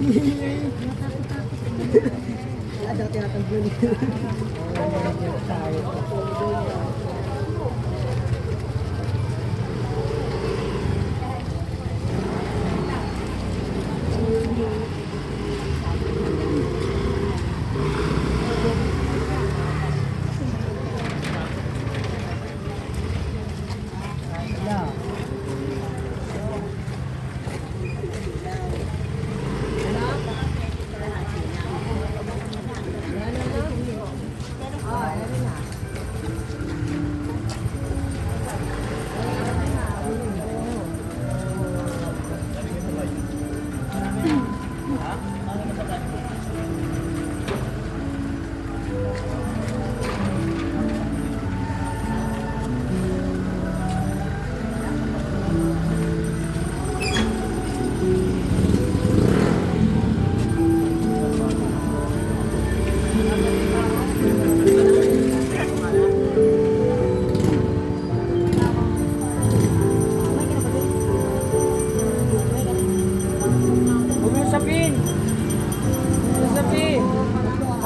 Ada tinatanggal.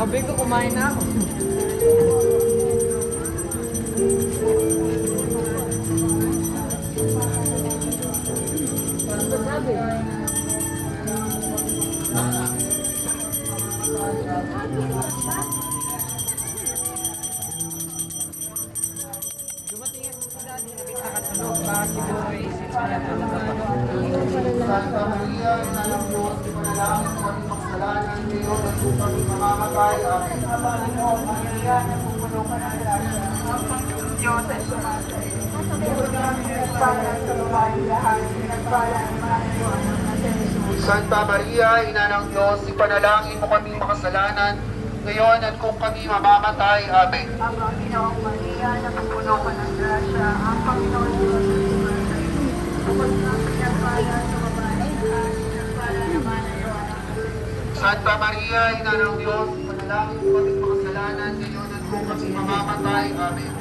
Sabi ko, kumain na ako. Ano ba sabi? Dumating ako sa dati, nakita ka sa loob. Bakit siguro isip niya talaga pa. Santa Maria, inalang Diyos, ipanalangin mo ang magsalanan ngayon at upang mamamatay. Amen. Abalin mo, Maria, napupuno ka ng grasya. Ang Panginoon Diyos ay sumasay. Ito namin nagpala sa babae lahat, nagpala ang mga Diyos na Jesus. Santa Maria, ina ng Diyos, ipanalangin mo kami makasalanan ngayon at kung kami mamamatay. Amen. Aba, Ginoong Maria, napupuno ka ng grasya. Ang Panginoon Diyos ay sumasay. Kapag nagpala sa babae lahat, nagpala naman ang Diyos. Santa Maria, ina ng Diyos, ipanalangin mo kami makasalanan ngayon at kung kami mamamatay. Amen.